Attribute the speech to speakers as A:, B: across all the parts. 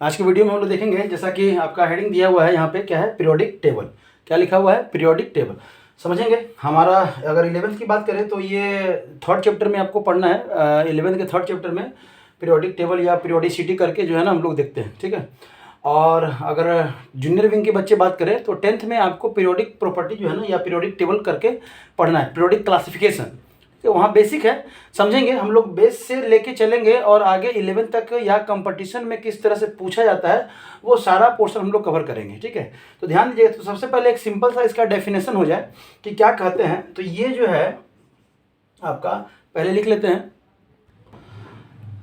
A: आज की वीडियो में हम लोग देखेंगे, जैसा कि आपका हेडिंग दिया हुआ है यहाँ पे, क्या है, पीरियोडिक टेबल। क्या लिखा हुआ है? Periodic table. समझेंगे। हमारा अगर 11th की बात करें तो ये थर्ड चैप्टर में आपको पढ़ना है। 11th के थर्ड चैप्टर में पीरियोडिक टेबल या पीरियोडिसिटी करके जो है ना हम लोग देखते हैं, ठीक है। और अगर जूनियर विंग के बच्चे बात करें तो 10th में आपको पीरियोडिक प्रॉपर्टी जो है ना या पीरियोडिक टेबल करके पढ़ना है, पीरियोडिक क्लासिफिकेशन। तो वहाँ बेसिक है, समझेंगे हम लोग, बेस से लेके चलेंगे और आगे 11 तक या कंपटीशन में किस तरह से पूछा जाता है वो सारा पोर्शन हम लोग कवर करेंगे, ठीक है। तो ध्यान दीजिएगा। तो सबसे पहले एक सिंपल सा इसका डेफिनेशन हो जाए कि क्या कहते हैं। तो ये जो है आपका, पहले लिख लेते हैं।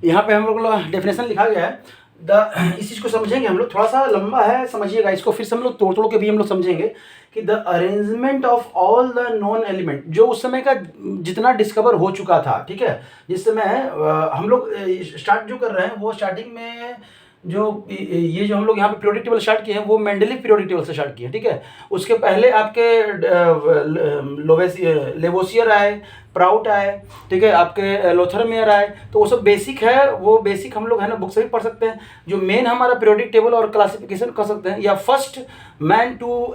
A: यहाँ पे हम लोग डेफिनेशन लिखा गया है। इस चीज़ को समझेंगे हम लोग, थोड़ा सा लंबा है, समझिएगा इसको। फिर से हम लोग तोड़ तोड़ के भी हम लोग समझेंगे कि the arrangement of all the non element, जो उस समय का जितना डिस्कवर हो चुका था, ठीक है। जिस समय हम लोग स्टार्ट जो कर रहे हैं वो स्टार्टिंग में जो ये जो हम लोग यहाँ पे पीरियोडिक टेबल स्टार्ट किए हैं वो मेंडलीव पीरियोडिक टेबल से स्टार्ट किए हैं, ठीक है। उसके पहले आपके लेवोसियर आए, प्राउट आए, ठीक है, आपके लोथरमेयर आए। तो वो सब बेसिक है, वो बेसिक हम लोग है ना बुक से भी पढ़ सकते हैं। जो मेन हमारा पीरियोडिक टेबल और क्लासिफिकेशन कर सकते हैं, या first man to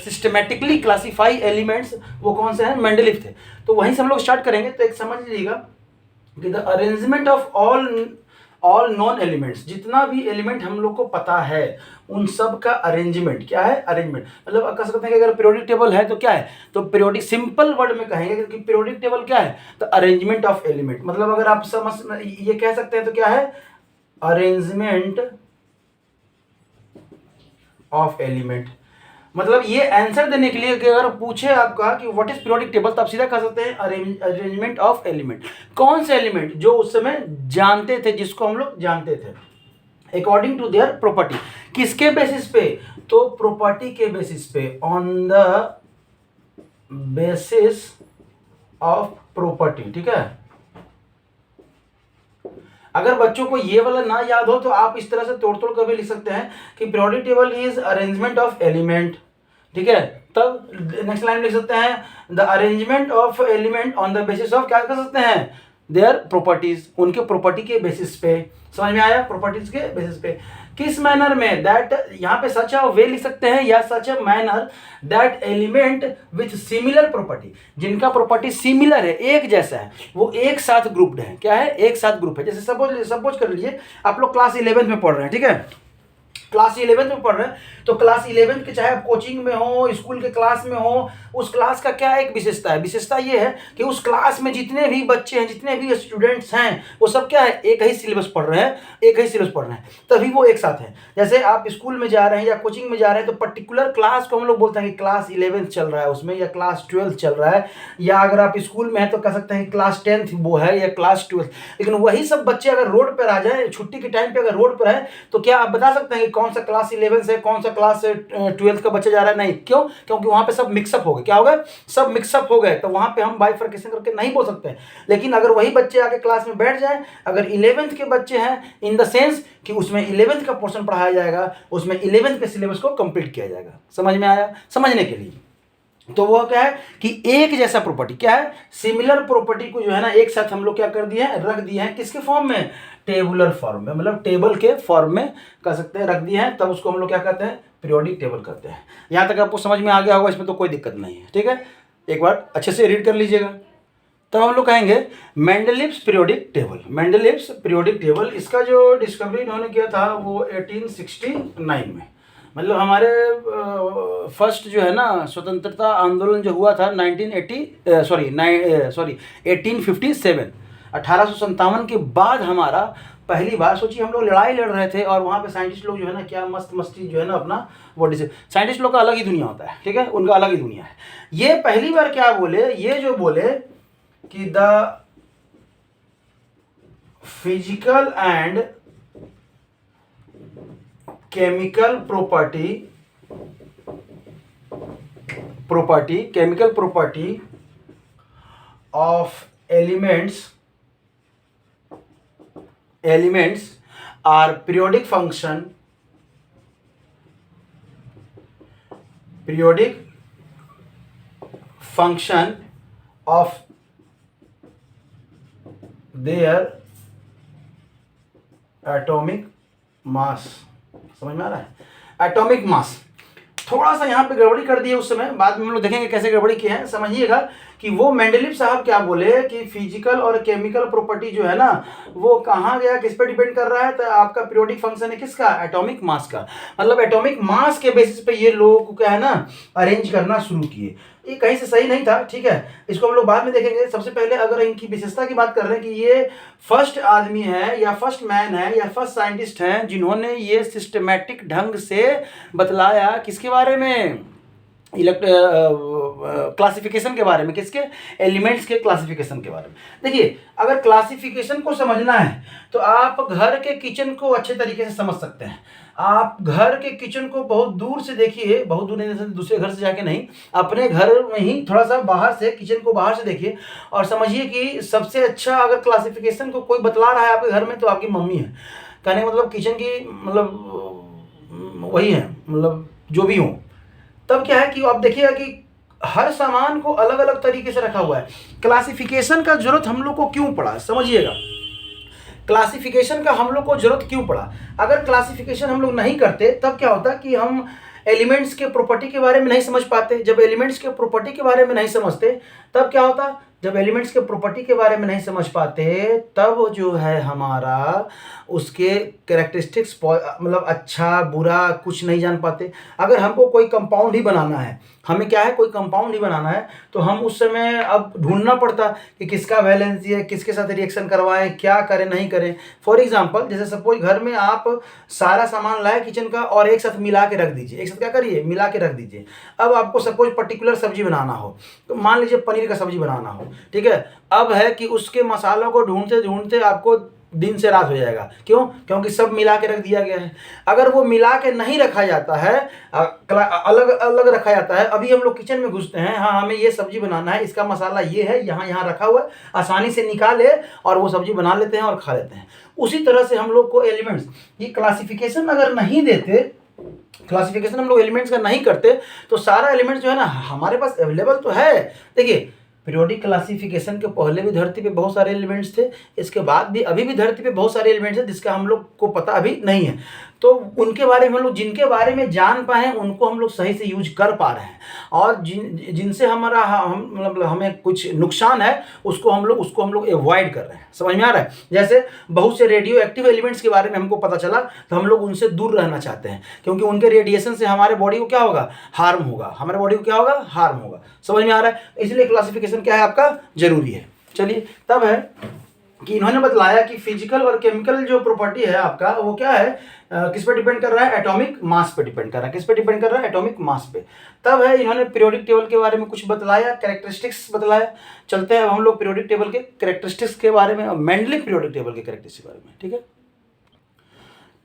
A: systematically classify elements, वो कौन से हैं? मेंडलीव थे। तो वहीं से हम लोग स्टार्ट करेंगे। तो एक समझ लीजिएगा कि the arrangement of all non elements, जितना भी एलिमेंट हम लोग को पता है उन सब का अरेंजमेंट। क्या है? अरेंजमेंट। मतलब आप कह सकते हैं कि अगर पीरियोडिक टेबल है तो क्या है, तो पीरियोडिक सिंपल वर्ड में कहेंगे कि पीरियोडिक टेबल क्या है, तो अरेंजमेंट ऑफ एलिमेंट। मतलब अगर आप समझ ये कह सकते हैं तो क्या है, अरेंजमेंट ऑफ एलिमेंट। मतलब ये आंसर देने के लिए कि अगर पूछे आपका कि व्हाट इज पीरियोडिक टेबल, तो आप सीधा कह सकते हैं अरेंजमेंट ऑफ एलिमेंट। कौन से एलिमेंट? जो उस समय जानते थे, जिसको हम लोग जानते थे अकॉर्डिंग टू देयर प्रॉपर्टी। किसके बेसिस पे? तो प्रॉपर्टी के बेसिस पे, on the basis of property, ठीक है। अगर बच्चों को ये वाला ना याद हो तो आप इस तरह से तोड़ तोड़ कर भी लिख सकते हैं कि periodic table is arrangement of element, ठीक है। तब नेक्स्ट लाइन लिख सकते हैं the arrangement of element on the basis of, क्या कर सकते हैं, देयर प्रॉपर्टीज, उनके प्रॉपर्टी के बेसिस पे। समझ में आया? प्रॉपर्टीज के बेसिस पे। किस मैनर में? दैट, यहाँ पे सच अ वे लिख सकते हैं या such a manner that element with similar property, जिनका प्रॉपर्टी सिमिलर है, एक जैसा है, वो एक साथ ग्रुप्ड है। क्या है? एक साथ ग्रुप है। जैसे सपोज कर लीजिए आप लोग क्लास 11th में पढ़ रहे हैं, ठीक है। क्लास 11th में पढ़ रहे हैं तो क्लास 11th के, चाहे आप कोचिंग में हो, स्कूल के क्लास में हो, उस क्लास का क्या एक विशेषता है? विशेषता ये है कि उस क्लास में जितने भी बच्चे हैं, जितने भी स्टूडेंट्स हैं, वो सब क्या है, एक ही सिलेबस पढ़ रहे हैं, एक ही सिलेबस पढ़ रहे हैं, तभी वो एक साथ हैं। जैसे आप स्कूल में जा रहे हैं या कोचिंग में जा रहे हैं तो पर्टिकुलर क्लास को हम लोग बोलते हैं कि क्लास 11th चल रहा है उसमें, या क्लास 12th चल रहा है, या अगर आप स्कूल में हैं तो कह सकते हैं क्लास 10th वो है, या क्लास 12th। लेकिन वही सब बच्चे अगर रोड पर आ जाए, छुट्टी के टाइम पे अगर रोड पर है, तो क्या आप बता सकते हैं कि कौन सा क्लास 11 से कौन सा क्लास 12th का बच्चा जा रहा है? नहीं। क्यों? क्योंकि वहां पे सब मिक्सअप हो गए। क्या हो गए? सब मिक्सअप हो गए। तो वहां पे हम बाइफरकेशन करके नहीं बोल सकते हैं। लेकिन अगर वही बच्चे आके क्लास में बैठ जाए, अगर 11th के बच्चे हैं, इन द सेंस कि उसमें 11th का पोर्शन पढ़ाया जाएगा, उसमें 11th के सिलेबस को कंप्लीट किया जाएगा। समझ में आया? समझने के लिए तो वो क्या है कि एक जैसा प्रॉपर्टी, क्या है, सिमिलर प्रॉपर्टी को जो है ना एक साथ हम लोग क्या कर दिए हैं, रख दिए हैं। किसके फॉर्म में? टेबुलर फॉर्म में, मतलब टेबल के फॉर्म में कह सकते हैं, रख दिए हैं। तब उसको हम लोग क्या कहते हैं, पीरियोडिक टेबल कहते हैं। यहां तक आपको समझ में आ गया होगा, इसमें तो कोई दिक्कत नहीं है, ठीक है। एक बार अच्छे से रीड कर लीजिएगा। तब हम लोग कहेंगे Mendeleev's periodic table. Mendeleev's periodic table, इसका जो डिस्कवरी इन्होंने किया था वो 1869 में। मतलब हमारे फर्स्ट जो है ना स्वतंत्रता आंदोलन जो हुआ था 1857, 1857 के बाद हमारा पहली बार, सोचिए हम लोग लड़ाई लड़ रहे थे और वहाँ पे साइंटिस्ट लोग जो है ना क्या मस्त मस्ती जो है ना अपना वो साइंटिस्ट लोग का अलग ही दुनिया होता है, ठीक है, उनका अलग ही दुनिया है। ये पहली बार क्या बोले, ये जो बोले कि the physical and chemical property of elements are periodic function of their atomic mass। समझ में आ रहा है। एटॉमिक मास थोड़ा सा यहाँ पे गड़बड़ी कर दी है उस समय, बाद में हम लोग देखेंगे कैसे गड़बड़ी की है। समझिएगा कि वो मेंडलीव साहब क्या बोले कि फिजिकल और केमिकल प्रॉपर्टी जो है ना वो कहाँ गया, किस पे डिपेंड कर रहा है, तो आपका पीरियोडिक फंक्शन है किसका, एटॉमिक मास का। मतलब एटॉमिक मास के बेसिस पे ये लोग क्या है ना अरेंज करना शुरू किए। ये कहीं से सही नहीं था, ठीक है, इसको हम लोग बाद में देखेंगे। सबसे पहले अगर इनकी विशेषता की बात कर रहे हैं कि ये फर्स्ट आदमी है या फर्स्ट मैन है या फर्स्ट साइंटिस्ट हैं जिन्होंने ये सिस्टमैटिक ढंग से बतलाया किसके बारे में, क्लासिफिकेशन के बारे में, किसके, एलिमेंट्स के क्लासिफिकेशन के बारे में। देखिए अगर क्लासिफिकेशन को समझना है तो आप घर के किचन को अच्छे तरीके से समझ सकते हैं। आप घर के किचन को बहुत दूर से देखिए, बहुत दूर नहीं, दूसरे घर से जाके नहीं, अपने घर में ही थोड़ा सा बाहर से, किचन को बाहर से देखिए और समझिए कि सबसे अच्छा अगर क्लासिफिकेशन को कोई बतला रहा है आपके घर में तो आपकी मम्मी है। कहने का मतलब किचन की मतलब वही है, मतलब जो भी हो। तब क्या है कि आप देखिएगा कि हर सामान को अलग अलग तरीके से रखा हुआ है। क्लासिफिकेशन का जरूरत हम लोग को क्यों पड़ा, समझिएगा क्लासिफिकेशन का हम लोग को जरूरत क्यों पड़ा। अगर क्लासिफिकेशन हम लोग नहीं करते तब क्या होता कि हम एलिमेंट्स के प्रॉपर्टी के बारे में नहीं समझ पाते। जब एलिमेंट्स के प्रॉपर्टी के बारे में नहीं समझते तब क्या होता, जब एलिमेंट्स के प्रॉपर्टी के बारे में नहीं समझ पाते तब जो है हमारा उसके कैरेक्टरिस्टिक्स मतलब अच्छा बुरा कुछ नहीं जान पाते। अगर हमको कोई कंपाउंड ही बनाना है, हमें क्या है कोई कंपाउंड ही बनाना है, तो हम उस समय अब ढूंढना पड़ता कि किसका वैलेंसी है, किसके साथ रिएक्शन करवाएं, क्या करें नहीं करें। फॉर एग्जांपल जैसे सपोज घर में आप सारा सामान लाए किचन का और एक साथ मिला के रख दीजिए, एक साथ क्या करिए मिला के रख दीजिए। अब आपको सपोज पर्टिकुलर सब्जी बनाना हो, तो मान लीजिए पनीर का सब्जी बनाना हो, ठीक है, अब है कि उसके मसालों को ढूंढते ढूंढते आपको दिन से रात हो जाएगा। क्यों, क्योंकि सब मिला के रख दिया गया है। अगर वो मिला के नहीं रखा जाता है, अलग अलग रखा जाता है, अभी हम लोग किचन में घुसते हैं, हाँ हमें ये सब्जी बनाना है, इसका मसाला ये है, यहाँ यहाँ रखा हुआ है, आसानी से निकाले और वो सब्जी बना लेते हैं और खा लेते हैं। उसी तरह से हम लोग को एलिमेंट्स, ये क्लासिफिकेशन अगर नहीं देते, क्लासिफिकेशन हम लोग एलिमेंट्स का नहीं करते तो सारा एलिमेंट्स जो है ना हमारे पास अवेलेबल तो है। देखिए पीरियोडिक क्लासिफिकेशन के पहले भी धरती पे बहुत सारे एलिमेंट्स थे, इसके बाद भी अभी भी धरती पे बहुत सारे एलिमेंट्स हैं जिसका हम लोग को पता अभी नहीं है। तो उनके बारे में हम लोग जिनके बारे में जान पाए उनको हम लोग सही से यूज कर पा रहे हैं, और जिनसे हमारा हम मतलब हमें कुछ नुकसान है उसको हम लोग एवॉइड कर रहे हैं। समझ में आ रहा है। जैसे बहुत से रेडियो एक्टिव एलिमेंट्स के बारे में हमको पता चला तो हम लोग उनसे दूर रहना चाहते हैं, क्योंकि उनके रेडिएशन से हमारे बॉडी को क्या होगा, हार्म होगा, हमारे बॉडी को क्या होगा, हार्म होगा। समझ में आ रहा है। इसलिए क्लासिफिकेशन क्या है आपका जरूरी है। चलिए तब है कि इन्होंने बतलाया कि फिजिकल और केमिकल जो प्रॉपर्टी है आपका वो क्या है, किस पे डिपेंड कर रहा है, एटॉमिक मास पे डिपेंड कर रहा है। किस पे डिपेंड कर रहा है, एटॉमिक मास पे। तब है इन्होंने पीरियोडिक टेबल के बारे में कुछ बतलाया, कैरेक्टरिस्टिक्स बतलाया। चलते हैं अब हम लोग पीरियोडिक टेबल के कैरेक्टरिस्टिक्स के बारे में, मेंडलिक पीरियोडिक टेबल के कैरेक्टरिस्टिक्स के बारे में। ठीक है,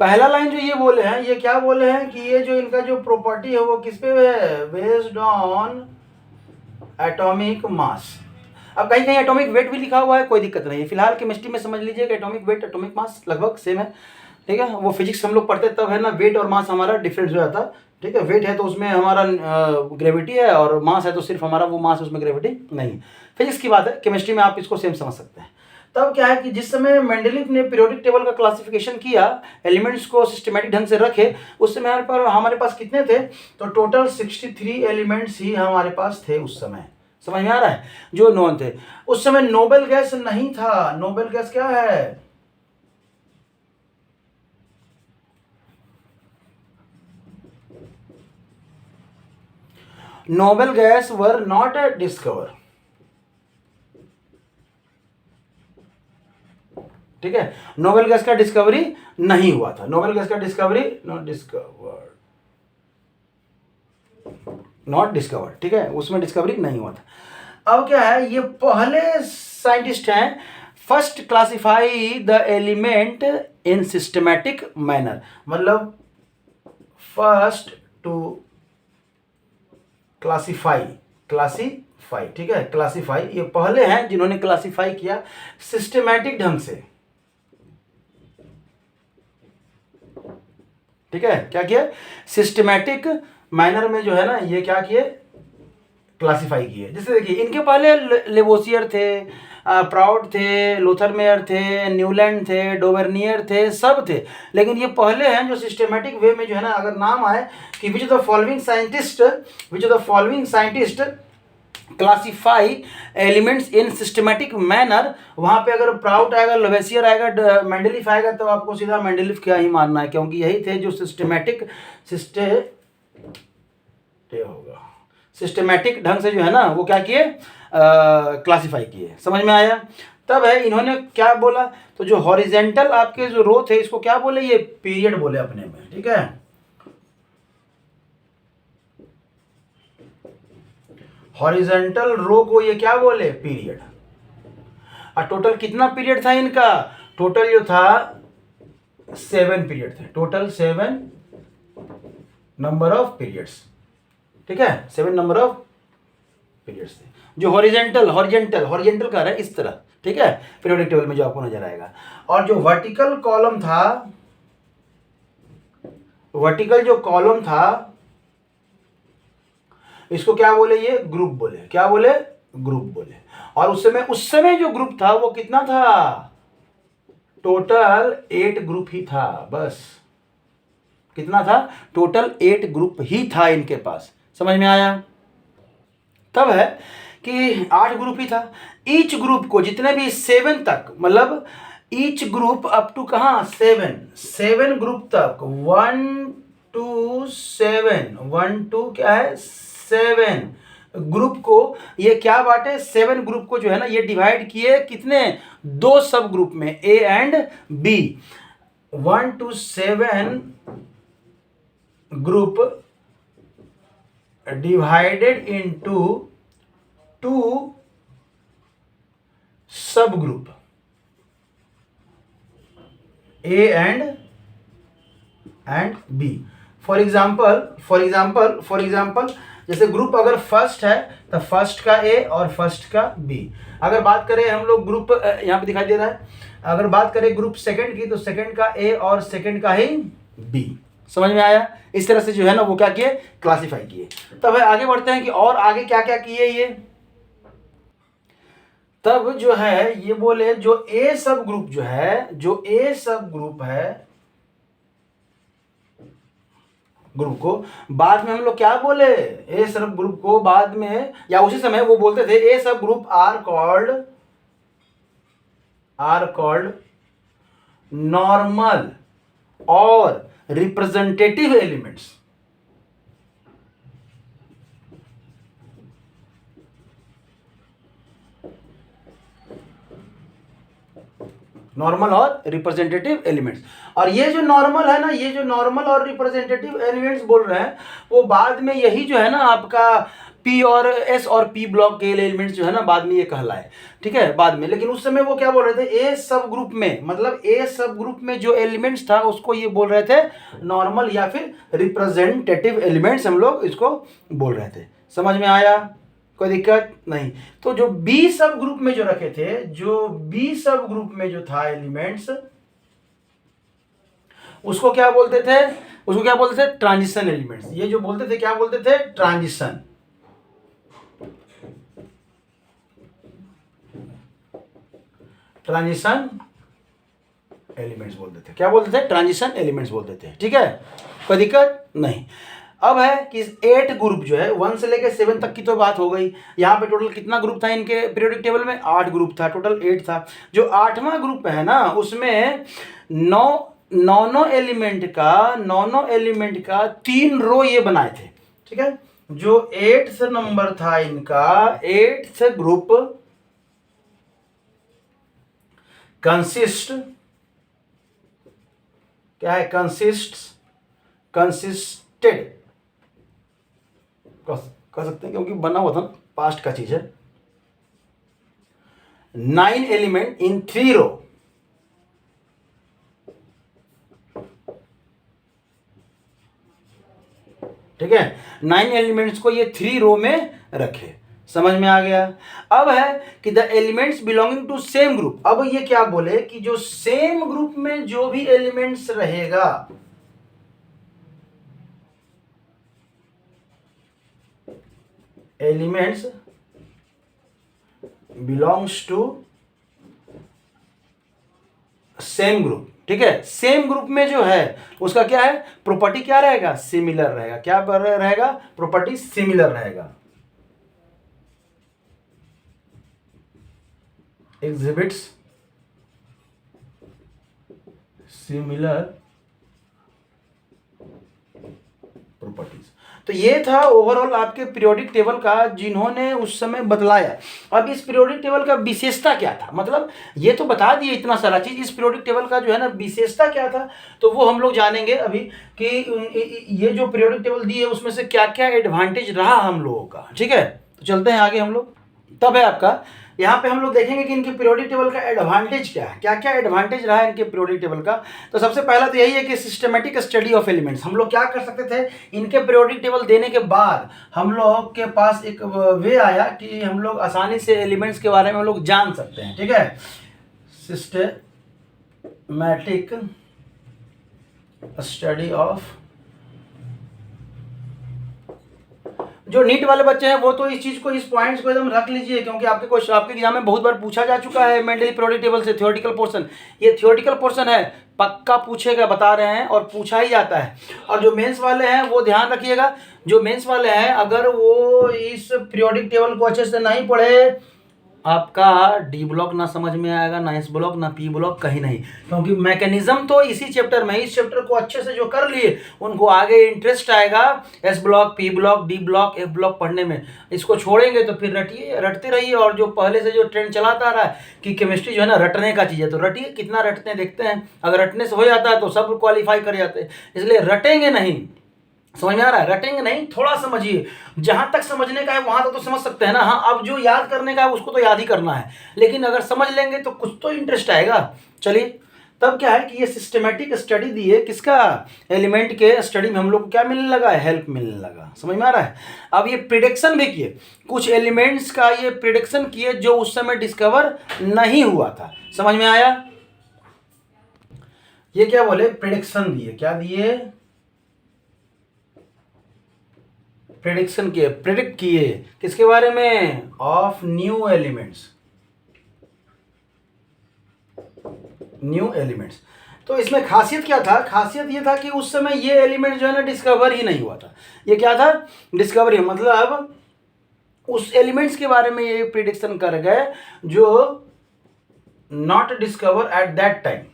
A: पहला लाइन जो ये बोले हैं, ये क्या बोले हैं कि ये जो इनका जो प्रॉपर्टी है वो किस पे है, बेस्ड ऑन एटॉमिक मास। अब कहीं कहीं एटॉमिक वेट भी लिखा हुआ है, कोई दिक्कत नहीं है। फिलहाल केमिस्ट्री में समझ लीजिए कि एटॉमिक वेट एटॉमिक मास लगभग सेम है। ठीक है, वो फिजिक्स हम लोग पढ़ते तब है ना, वेट और मास हमारा डिफरेंस हो जाता। ठीक है, वेट है तो उसमें हमारा ग्रेविटी है, और मास है तो सिर्फ हमारा वो मास, उसमें ग्रेविटी नहीं है। फिजिक्स की बात है, केमिस्ट्री में आप इसको सेम समझ सकते हैं। तब क्या है कि जिस समय मेंडलीव ने पीरियोडिक टेबल का क्लासिफिकेशन किया, एलिमेंट्स को सिस्टमेटिक ढंग से रखे, उस समय हमारे पास कितने थे, तो टोटल 63 एलिमेंट्स ही हमारे पास थे उस समय। समझ में आ रहा है, जो नॉन थे। उस समय नोबेल गैस नहीं था। नोबेल गैस क्या है, noble gas were not discover. ठीक है, नोबेल गैस का डिस्कवरी नहीं हुआ था। नोबेल गैस का डिस्कवरी नॉट डिस्कवर्ड। ठीक है, उसमें डिस्कवरी नहीं हुआ था। अब क्या है, ये पहले साइंटिस्ट हैं first classify the element in systematic manner, मतलब फर्स्ट टू क्लासिफाई। ठीक है, क्लासिफाई, ये पहले हैं जिन्होंने क्लासिफाई किया सिस्टमैटिक ढंग से। ठीक है, क्या किया, सिस्टमैटिक मैनर में जो है ना ये क्या किए, क्लासिफाई किए। जैसे देखिए इनके पहले लेवोसियर थे, प्राउड थे, लोथर मेयर थे, न्यूलैंड थे, डोवर्नियर थे, सब थे। लेकिन ये पहले हैं जो सिस्टमेटिक वे में जो है ना, अगर नाम आए कि which of the following scientist classify elements in systematic manner, वहाँ पे अगर प्राउड आएगा, लवेसियर आएगा, मेंडलीफ आएगा, तो आपको सीधा मेंडलीफ क्या ही मानना है, क्योंकि यही थे जो सिस्टमेटिक ढंग से जो है ना वो क्या किए, क्लासीफाई किए। समझ में आया? तब है इन्होंने क्या बोला, तो जो हॉरिजेंटल आपके जो रो थे इसको क्या बोले, ये पीरियड बोले अपने में। ठीक है, हॉरिजेंटल रो को ये क्या बोले, पीरियड। और टोटल कितना पीरियड था इनका, टोटल जो था 7 पीरियड थे, टोटल 7 नंबर ऑफ पीरियड्स। ठीक है, 7 नंबर ऑफ पीरियड्स थे जो हॉरिजेंटल कर रहा है इस तरह। ठीक है, पीरियोडिक टेबल में जो आपको नजर आएगा। और जो वर्टिकल कॉलम था, वर्टिकल जो कॉलम था इसको क्या बोले, ये ग्रुप बोले। क्या बोले, ग्रुप बोले। और उस समय जो ग्रुप था वो कितना था, टोटल 8 ग्रुप ही था बस। कितना था, टोटल 8 ग्रुप ही था इनके पास। समझ में आया? तब है कि 8 ग्रुप ही था। ईच ग्रुप को जितने भी 7 तक, मतलब ईच ग्रुप अप टू कहाँ, 7 ग्रुप तक, 1 to 7, 1 to क्या है 7 ग्रुप को ये क्या बांटे, 7 ग्रुप को जो है ना ये डिवाइड किए कितने, 2 सब ग्रुप में, a and b. 1 to 7 group divided into 2 sub group, a and b. For example जैसे ग्रुप अगर फर्स्ट है तो फर्स्ट का ए और फर्स्ट का बी। अगर बात करें हम लोग ग्रुप, यहाँ पे दिखाई दे रहा है, अगर बात करें ग्रुप सेकंड की तो सेकंड का ए और सेकंड का ही बी। समझ में आया? इस तरह से जो है ना वो क्या किए, क्लासिफाई किए। तब आगे बढ़ते हैं कि और आगे क्या क्या किए ये। तब जो है ये बोले जो ए सब ग्रुप जो है, जो ए सब ग्रुप है ग्रुप को बाद में हम लोग क्या बोले, ए सब ग्रुप को बाद में या उसी समय वो बोलते थे ए सब ग्रुप आर कॉल्ड नॉर्मल और रिप्रेजेंटेटिव एलिमेंट्स। नॉर्मल और रिप्रेजेंटेटिव एलिमेंट्स। और ये जो नॉर्मल है ना, ये जो नॉर्मल और रिप्रेजेंटेटिव एलिमेंट्स बोल रहे हैं वो बाद में यही जो है ना आपका पी और एस और पी ब्लॉक के एलिमेंट्स जो है ना बाद में ये कहलाए। ठीक है, बाद में। लेकिन उस समय वो क्या बोल रहे थे, ए सब ग्रुप में, मतलब ए सब ग्रुप में जो एलिमेंट्स था उसको ये बोल रहे थे नॉर्मल या फिर रिप्रेजेंटेटिव एलिमेंट्स, हम लोग इसको बोल रहे थे। समझ में आया? कोई दिक्कत नहीं। तो जो बी सब ग्रुप में जो रखे थे, जो बी सब ग्रुप में जो था एलिमेंट्स, उसको क्या बोलते थे, उसको क्या बोलते थे, ट्रांजिशन एलिमेंट्स। ये जो बोलते थे क्या बोलते थे, ट्रांजिशन एलिमेंट्स बोलते थे। क्या बोलते थे, ट्रांजिशन एलिमेंट्स बोलते थे। ठीक है, कोई दिक्कत नहीं। अब है कि 8 ग्रुप जो है 1 से लेकर 7 तक की तो बात हो गई। यहाँ पे टोटल कितना ग्रुप था इनके पीरियोडिक टेबल में, 8 ग्रुप था, टोटल 8 था। जो 8वां ग्रुप है ना उसमें नौ एलिमेंट का 3 रो ये बनाए थे। ठीक है, जो 8th नंबर था इनका, 8th ग्रुप कंसिस्ट, क्या है, कंसिस्टेड कह सकते हैं क्योंकि बना हुआ था पास्ट का चीज है। 9 एलिमेंट इन 3 रो। ठीक है, 9 एलिमेंट्स को ये 3 रो में रखे। समझ में आ गया? अब है कि the elements belonging to same group. अब ये क्या बोले कि जो सेम ग्रुप में जो भी एलिमेंट्स रहेगा, elements belongs to same group, ठीक है। सेम ग्रुप में जो है उसका क्या है, प्रॉपर्टी क्या रहेगा, सिमिलर रहेगा। क्या रहेगा, प्रॉपर्टी सिमिलर रहेगा। Exhibits similar properties. तो ये था ओवरऑल आपके पीरियोडिक टेबल का, जिन्होंने उस समय बतलाया। अब इस पीरियोडिक टेबल का विशेषता क्या था, मतलब ये तो बता दिए इतना सारा चीज, इस पीरियोडिक टेबल का जो है ना विशेषता क्या था, तो वो हम लोग जानेंगे अभी कि ये जो पीरियोडिक टेबल दी है उसमें से क्या क्या एडवांटेज रहा हम लोगों का, ठीक है। तो चलते हैं आगे हम लोग। तब है आपका यहाँ पे हम लोग देखेंगे कि इनके पीरियोडिक टेबल का एडवांटेज क्या है, क्या क्या एडवांटेज रहा है इनके पीरियोडिक टेबल का। तो सबसे पहला तो यही है कि सिस्टमेटिक स्टडी ऑफ एलिमेंट्स। हम लोग क्या कर सकते थे, इनके पीरियोडिक टेबल देने के बाद हम लोग के पास एक वे आया कि हम लोग आसानी से एलिमेंट्स के बारे में हम लोग जान सकते हैं, ठीक है। सिस्टमेटिक स्टडी ऑफ, जो नीट वाले बच्चे हैं वो तो इस चीज को, इस पॉइंट्स को एकदम रख लीजिए, क्योंकि आपके क्वेश्चन आपके एग्जाम में बहुत बार पूछा जा चुका है मेंडली पीरियोडिक टेबल से थ्योरेटिकल पोर्शन। ये थ्योरेटिकल पोर्शन है, पक्का पूछेगा, बता रहे हैं, और पूछा ही जाता है। और जो मेंस वाले हैं वो ध्यान रखिएगा, जो मेंस वाले हैं अगर वो इस पीरियोडिक टेबल को अच्छे से नहीं पढ़े, आपका डी ब्लॉक ना समझ में आएगा, ना एस ब्लॉक, ना पी ब्लॉक, कहीं नहीं। क्योंकि मैकेनिज्म तो इसी चैप्टर में, इस चैप्टर को अच्छे से जो कर लिए उनको आगे इंटरेस्ट आएगा S block, P block, D block, F block पढ़ने में। इसको छोड़ेंगे तो फिर रटते रहिए। और जो पहले से जो ट्रेंड चलाता आ रहा है कि केमिस्ट्री जो है ना रटने का चीज़ है, तो रटिए, कितना रटते हैं देखते हैं। अगर रटने से हो जाता है तो सब क्वालिफाई कर जाते हैं, इसलिए रटेंगे नहीं। समझ में आ रहा है, रटेंगे नहीं, थोड़ा समझिए, जहां तक समझने का है वहां तक तो समझ सकते हैं ना। हाँ, अब जो याद करने का है उसको तो याद ही करना है, लेकिन अगर समझ लेंगे तो कुछ तो इंटरेस्ट आएगा। चलिए, तब क्या है कि ये सिस्टमेटिक स्टडी दी है किसका, एलिमेंट के स्टडी में हम लोग को क्या मिलने लगा है, हेल्प मिलने लगा। समझ में आ रहा है। अब ये प्रिडिक्शन भी किए, कुछ एलिमेंट्स का ये प्रिडिक्शन किए जो उस समय डिस्कवर नहीं हुआ था। समझ में आया। ये क्या बोले, प्रिडिक्शन दिए, क्या दिए, प्रेडिक्शन किए, प्रेडिक्ट किए किसके बारे में, of new elements, new elements. तो इसमें खासियत क्या था, खासियत ये था कि उस समय ये एलिमेंट जो है ना डिस्कवर ही नहीं हुआ था। ये क्या था, डिस्कवरी, मतलब उस एलिमेंट्स के बारे में ये प्रिडिक्शन कर गए जो not discover at that time.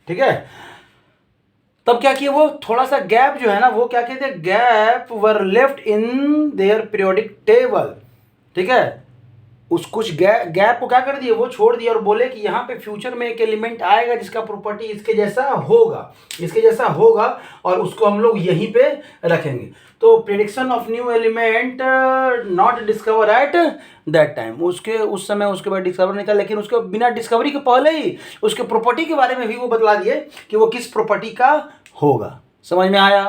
A: ठीक है। तब क्या किया, वो थोड़ा सा गैप जो है ना, वो क्या कहते हैं, gap were left in their periodic table. ठीक है, उस कुछ गैप को क्या कर दिए, वो छोड़ दिया और बोले कि यहाँ पे फ्यूचर में एक एलिमेंट आएगा जिसका प्रॉपर्टी इसके जैसा होगा, इसके जैसा होगा, और उसको हम लोग यहीं पे रखेंगे। तो prediction of new element not discover at that time, उसके उस समय उसके बाद डिस्कवर नहीं था, लेकिन उसके बिना डिस्कवरी के पहले ही उसके प्रॉपर्टी के बारे में भी वो बतला दिए कि वो किस प्रॉपर्टी का होगा। समझ में आया,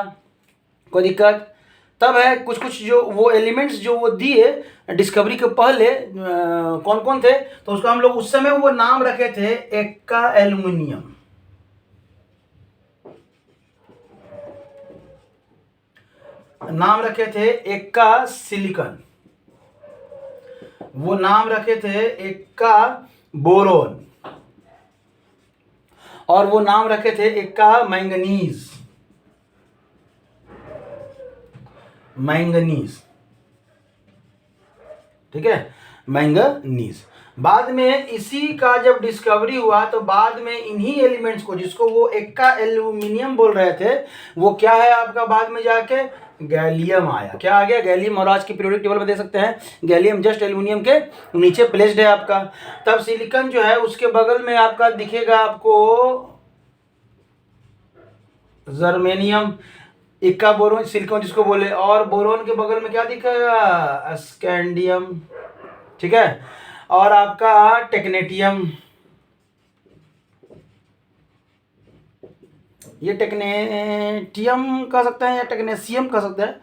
A: कोई दिक्कत। तब है कुछ कुछ जो वो एलिमेंट्स जो वो दिए डिस्कवरी के पहले कौन कौन थे, तो उसका हम लोग उस समय वो नाम रखे थे, एक्का एल्युमिनियम, नाम रखे थे एक्का सिलिकॉन, वो नाम रखे थे एक्का बोरोन, और वो नाम रखे थे एक्का मैंगनीज, मैंगनीज। ठीक है, मैंगनीज। बाद में इसी का जब डिस्कवरी हुआ तो बाद में इन्हीं एलिमेंट्स को, जिसको वो एक्का एल्यूमिनियम बोल रहे थे, वो क्या है आपका बाद में जाके गैलियम आया। क्या आ गया, गैलियम। और आज की पीरियोडिक टेबल में देख सकते हैं गैलियम जस्ट एल्यूमिनियम के नीचे प्लेस्ड है आपका। तब सिलिकॉन जो है उसके बगल में आपका दिखेगा आपको जर्मेनियम, इक्का बोरोन, सिलिकॉन जिसको बोले, और बोरोन के बगल में क्या दिखेगा, स्कैंडियम। ठीक है, और आपका टेक्नेटियम, ये टेक्नेटियम कह सकते हैं या टेक्नेशियम कह सकते हैं,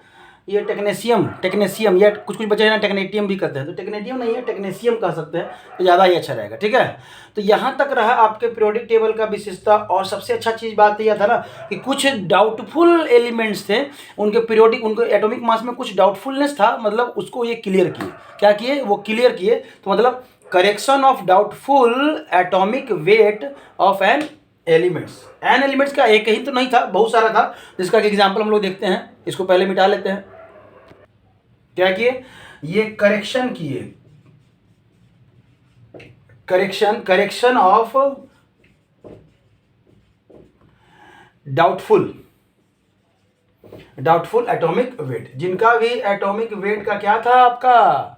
A: ये टेक्नेशियम या कुछ कुछ बच्चे हैं ना टेक्नेटियम भी करते हैं, तो टेक्नेटियम नहीं है, टेक्नेशियम कह सकते हैं, तो ज़्यादा ही अच्छा रहेगा। ठीक है, तो यहाँ तक रहा आपके पीरियोडिक टेबल का विशेषता। और सबसे अच्छा चीज़ बात यह था ना कि कुछ डाउटफुल एलिमेंट्स थे, उनके एटॉमिक मास में कुछ डाउटफुलनेस था, मतलब उसको ये क्लियर किए। क्या किए? वो क्लियर किए। तो मतलब correction of doubtful atomic weight of an elements का एक ही तो नहीं था, बहुत सारा था, जिसका एग्जाम्पल हम लोग देखते हैं। इसको पहले मिटा लेते हैं। क्या किए? ये करेक्शन किए, correction of doubtful atomic wait, जिनका भी एटॉमिक वेट का क्या था आपका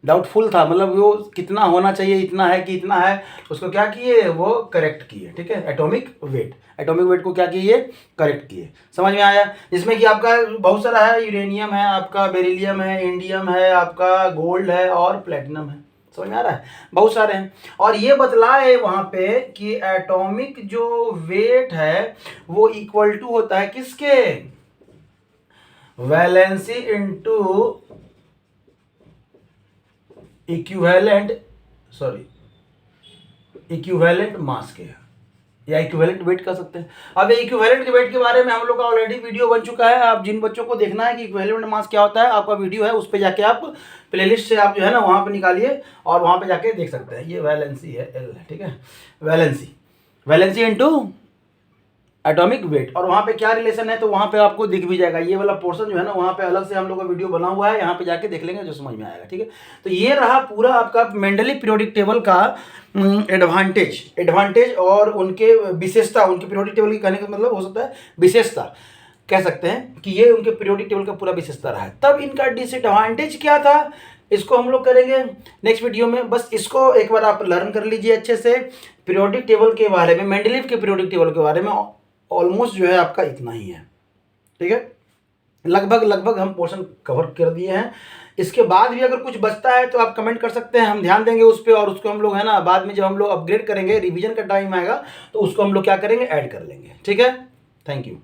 A: डाउटफुल था, मतलब वो कितना होना चाहिए, इतना है कि इतना है, उसको क्या किए? वो करेक्ट किए। ठीक है, एटॉमिक वेट को क्या किए? करेक्ट किए। समझ में आया? जिसमें कि आपका बहुत सारा है, यूरेनियम है, आपका बेरिलियम है, इंडियम है, आपका गोल्ड है और प्लेटिनम है। समझ में आ रहा है? बहुत सारे हैं। और ये बतलाए वहाँ पे कि एटॉमिक जो वेट है वो इक्वल टू होता है किसके? वैलेंसी इंटू इक्विवेलेंट मास के, या इक्विवेलेंट वेट कर सकते हैं। अब ये इक्विवेलेंट वेट के बारे में हम लोग का ऑलरेडी वीडियो बन चुका है। आप जिन बच्चों को देखना है कि इक्विवेलेंट मास क्या होता है, आपका वीडियो है, उस पर जाके आप प्लेलिस्ट से आप जो है ना वहाँ पे निकालिए और वहाँ पे जाके देख सकते हैं। ये वैलेंसी है एल, ठीक है, वैलेंसी इनटू एटॉमिक वेट, और वहाँ पे क्या रिलेशन है तो वहाँ पे आपको दिख भी जाएगा। ये वाला पोर्शन जो है ना वहाँ पे अलग से हम लोग का वीडियो बना हुआ है, यहाँ पे जाके देख लेंगे जो समझ में आएगा। ठीक है, तो ये रहा पूरा आपका मेंडली पीरियोडिक टेबल का एडवांटेज और उनके विशेषता। उनके पीरियोडिक टेबल की कहने का मतलब हो सकता है विशेषता, कह सकते हैं कि ये उनके पीरियोडिक टेबल का पूरा विशेषता रहा है। तब इनका डिसएडवांटेज क्या था, इसको हम लोग करेंगे नेक्स्ट वीडियो में। बस इसको एक बार आप लर्न कर लीजिए अच्छे से। पीरियोडिक टेबल के बारे में, मेंडलीव के पीरियोडिक टेबल के बारे में ऑलमोस्ट जो है आपका इतना ही है। ठीक है, लगभग हम पोर्शन कवर कर दिए हैं। इसके बाद भी अगर कुछ बचता है तो आप कमेंट कर सकते हैं, हम ध्यान देंगे उस पर, और उसको हम लोग है ना बाद में जब हम लोग अपग्रेड करेंगे, रिवीजन का टाइम आएगा तो उसको हम लोग क्या करेंगे? ऐड कर लेंगे। ठीक है, थैंक यू।